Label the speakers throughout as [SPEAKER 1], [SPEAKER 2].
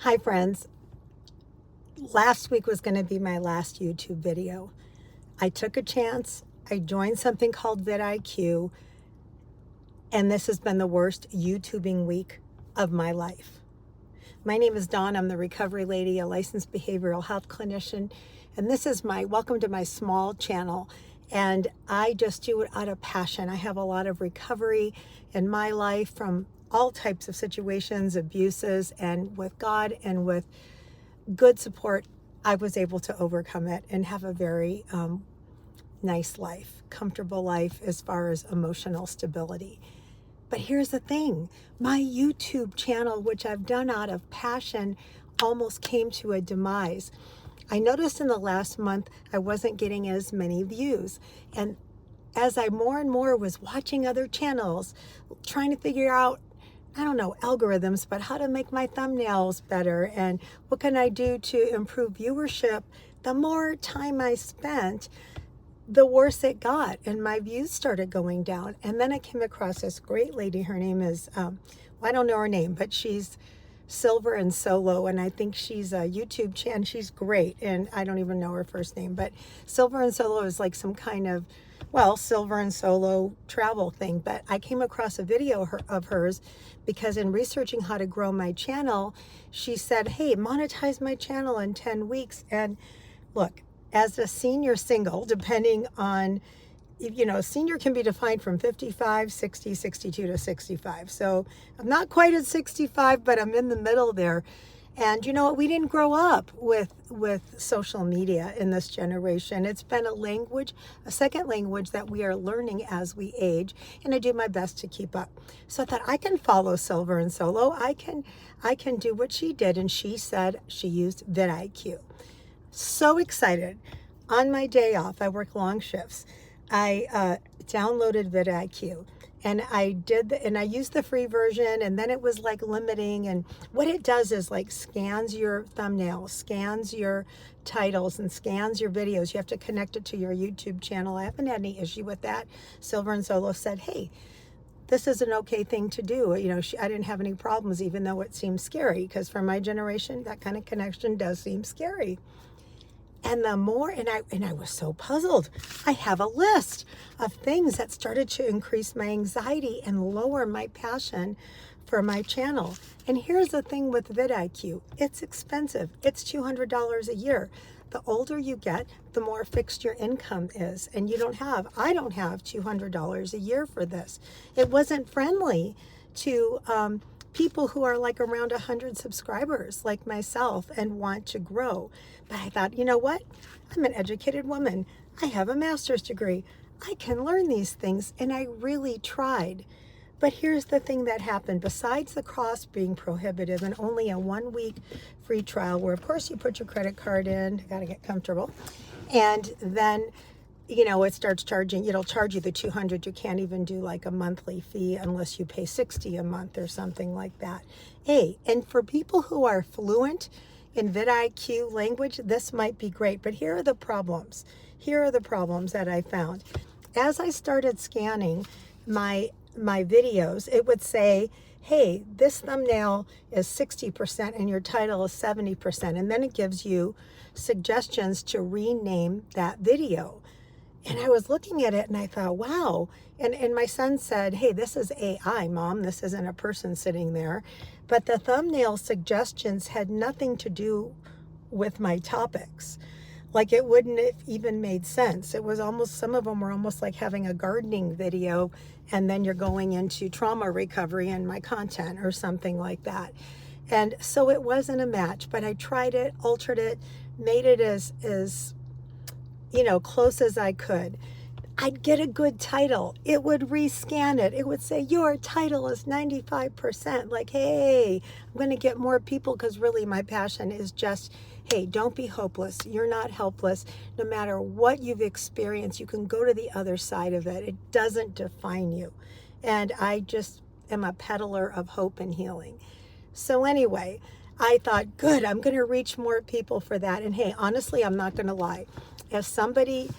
[SPEAKER 1] Hi friends, last week was going to be my last YouTube video. I took a chance, I joined something called VidIQ, and this has been the worst YouTubing week of my life. My name is Dawn, I'm the recovery lady, a licensed behavioral health clinician, and this is welcome to my small channel. And I just do it out of passion. I have a lot of recovery in my life from all types of situations, abuses, and with God and with good support, I was able to overcome it and have a very nice life, comfortable life as far as emotional stability. But here's the thing, my YouTube channel, which I've done out of passion, almost came to a demise. I noticed in the last month, I wasn't getting as many views. And as I more and more was watching other channels, trying to figure out, I don't know, algorithms, but how to make my thumbnails better and what can I do to improve viewership, the more time I spent, the worse it got, and my views started going down. And then I came across this great lady. Her name is, I don't know her name, but she's Silver and Solo, and I think she's a YouTube channel. She's great, and I don't even know her first name, but Silver and Solo is like some kind of, well, Silver and Solo travel thing. But I came across a video of hers because in researching how to grow my channel, she said, hey, monetize my channel in 10 weeks. And look, as a senior single, depending on, senior can be defined from 55, 60, 62 to 65. So I'm not quite at 65, but I'm in the middle there. And you know what? We didn't grow up with social media in this generation. It's been a language, a second language that we are learning as we age. And I do my best to keep up. So that I can follow Silver and Solo. I can do what she did. And she said she used vidIQ. So excited. On my day off, I work long shifts. I downloaded vidIQ, and I used the free version, and then it was like limiting. And what it does is like scans your thumbnails, scans your titles, and scans your videos. You have to connect it to your YouTube channel. I haven't had any issue with that. Silver and Solo said, hey, this is an okay thing to do. I didn't have any problems, even though it seemed scary, because for my generation, that kind of connection does seem scary. And the more, and I was so puzzled. I have a list of things that started to increase my anxiety and lower my passion for my channel. And here's the thing with vidIQ. It's expensive. It's $200 a year. The older you get, the more fixed your income is. And I don't have $200 a year for this. It wasn't friendly to people who are like around 100 subscribers like myself and want to grow. But I thought, you know what? I'm an educated woman. I have a master's degree. I can learn these things, and I really tried. But here's the thing that happened. Besides the cost being prohibitive and only a 1-week free trial, where of course you put your credit card in, got to get comfortable, and then it starts charging, it'll charge you the $200. You can't even do like a monthly fee unless you pay $60 a month or something like that. And for people who are fluent in vidIQ language, this might be great, but here are the problems. Here are the problems that I found. As I started scanning my videos, it would say, hey, this thumbnail is 60% and your title is 70%. And then it gives you suggestions to rename that video. And I was looking at it and I thought, wow. And my son said, hey, this is AI, Mom. This isn't a person sitting there. But the thumbnail suggestions had nothing to do with my topics. Like it wouldn't have even made sense. It was almost, some of them were almost like having a gardening video and then you're going into trauma recovery and my content or something like that. And so it wasn't a match, but I tried it, altered it, made it as close as I could. I'd get a good title. It would rescan it. It would say, your title is 95%. Like, hey, I'm going to get more people, because really my passion is just, hey, don't be hopeless. You're not helpless. No matter what you've experienced, you can go to the other side of it. It doesn't define you. And I just am a peddler of hope and healing. So anyway, I thought, good, I'm going to reach more people for that. And hey, honestly, I'm not going to lie. As somebody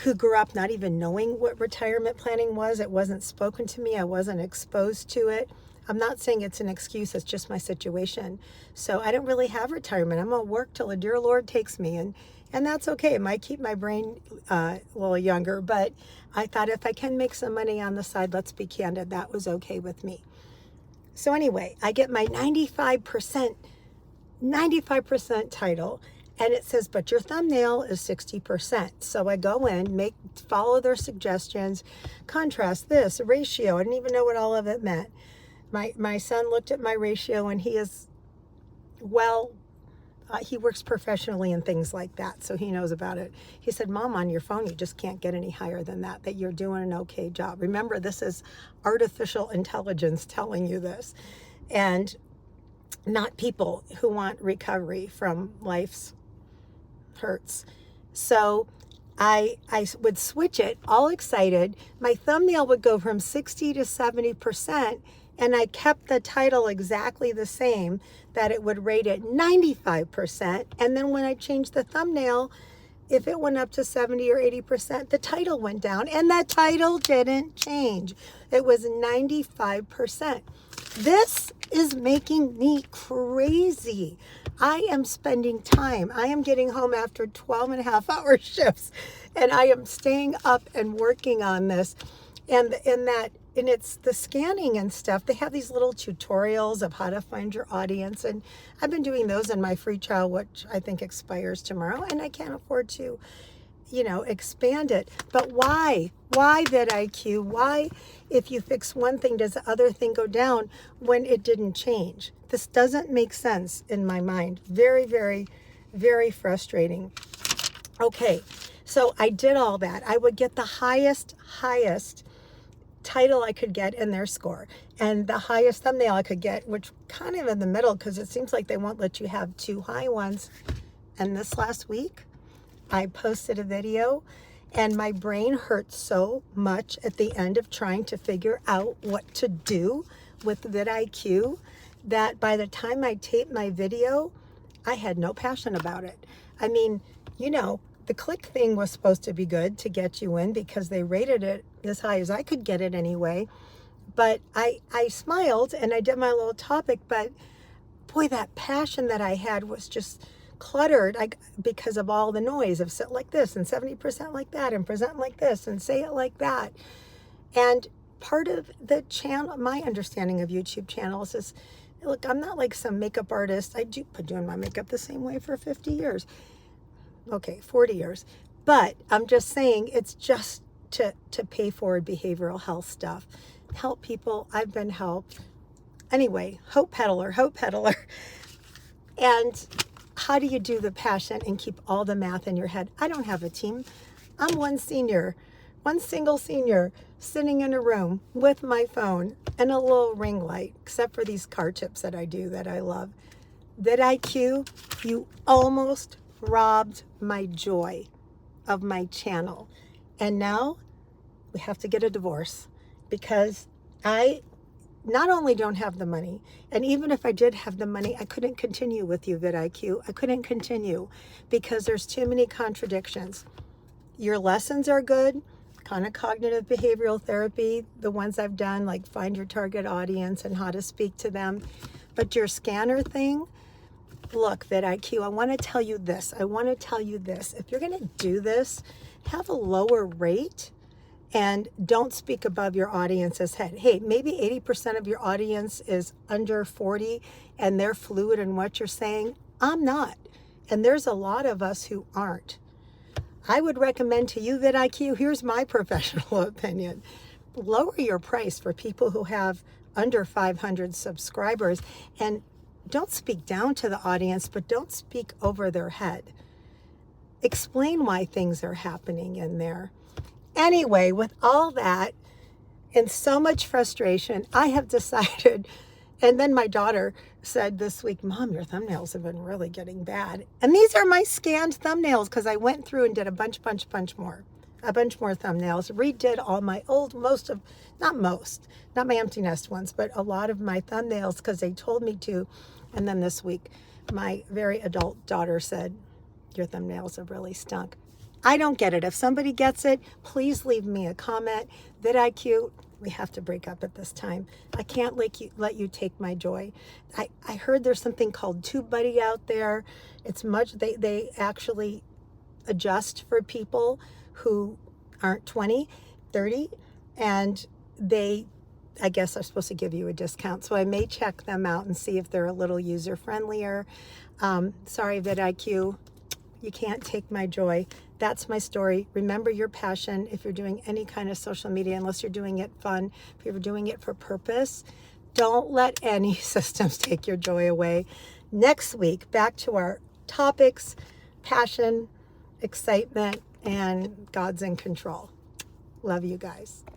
[SPEAKER 1] who grew up not even knowing what retirement planning was, it wasn't spoken to me, I wasn't exposed to it, I'm not saying it's an excuse, it's just my situation. So I don't really have retirement. I'm gonna work till the dear Lord takes me, and that's okay. It might keep my brain a little younger, but I thought if I can make some money on the side, let's be candid, that was okay with me. So anyway, I get my 95% title, and it says, but your thumbnail is 60%. So I go in, follow their suggestions, contrast this, ratio. I didn't even know what all of it meant. My son looked at my ratio, and he is, well, he works professionally in things like that, so he knows about it. He said, Mom, on your phone, you just can't get any higher than that you're doing an okay job. Remember, this is artificial intelligence telling you this, and not people who want recovery from life's hurts. So I would switch it, all excited. My thumbnail would go from 60 to 70%, and I kept the title exactly the same, that it would rate at 95%. And then when I changed the thumbnail, if it went up to 70 or 80%, the title went down, and that title didn't change. It was 95%. This is making me crazy. I am spending time. I am getting home after 12.5-hour shifts, and I am staying up and working on this. And it's the scanning and stuff. They have these little tutorials of how to find your audience, and I've been doing those in my free trial, which I think expires tomorrow, and I can't afford to, expand it. But why? Why VidIQ? Why, if you fix one thing, does the other thing go down when it didn't change? This doesn't make sense in my mind. Very, very, very frustrating. Okay, so I did all that. I would get the highest title I could get in their score, and the highest thumbnail I could get, which kind of in the middle, because it seems like they won't let you have too high ones. And this last week, I posted a video, and my brain hurt so much at the end of trying to figure out what to do with VidIQ that by the time I taped my video, I had no passion about it. I mean, the click thing was supposed to be good to get you in because they rated it as high as I could get it anyway. But I smiled and I did my little topic, but boy, that passion that I had was just cluttered because of all the noise of sit like this and 70% like that and present like this and say it like that. And part of the channel, my understanding of YouTube channels is, look, I'm not like some makeup artist. I've been doing my makeup the same way for 50 years. Okay, 40 years. But I'm just saying it's just to pay forward behavioral health stuff. Help people. I've been helped. Anyway, hope peddler. And how do you do the passion and keep all the math in your head? I don't have a team. I'm one single senior sitting in a room with my phone and a little ring light, except for these car tips that I do that I love. VidIQ, you almost robbed my joy of my channel. And now we have to get a divorce because I not only don't have the money, and even if I did have the money, I couldn't continue with you, VidIQ. I couldn't continue because there's too many contradictions. Your lessons are good, kind of cognitive behavioral therapy, the ones I've done, like find your target audience and how to speak to them. But your scanner thing, look, VidIQ, I want to tell you this. If you're going to do this, have a lower rate and don't speak above your audience's head. Hey, maybe 80% of your audience is under 40 and they're fluid in what you're saying. I'm not. And there's a lot of us who aren't. I would recommend to you, VidIQ, here's my professional opinion. Lower your price for people who have under 500 subscribers, and don't speak down to the audience, but don't speak over their head. Explain why things are happening in there. Anyway, with all that and so much frustration, I have decided, and then my daughter said this week, Mom, your thumbnails have been really getting bad. And these are my scanned thumbnails because I went through and did a bunch more thumbnails, redid all my old, not my empty nest ones, but a lot of my thumbnails because they told me to. And then this week, my very adult daughter said, your thumbnails have really stunk. I don't get it. If somebody gets it, please leave me a comment. VidIQ, we have to break up at this time. I can't let you take my joy. I heard there's something called TubeBuddy out there. It's much, they actually adjust for people who aren't 20, 30, and they, I guess, are supposed to give you a discount. So I may check them out and see if they're a little user friendlier. Sorry, VidIQ, you can't take my joy. That's my story. Remember your passion if you're doing any kind of social media, unless you're doing it fun. If you're doing it for purpose, don't let any systems take your joy away. Next week, back to our topics: passion, excitement, and God's in control. Love you guys.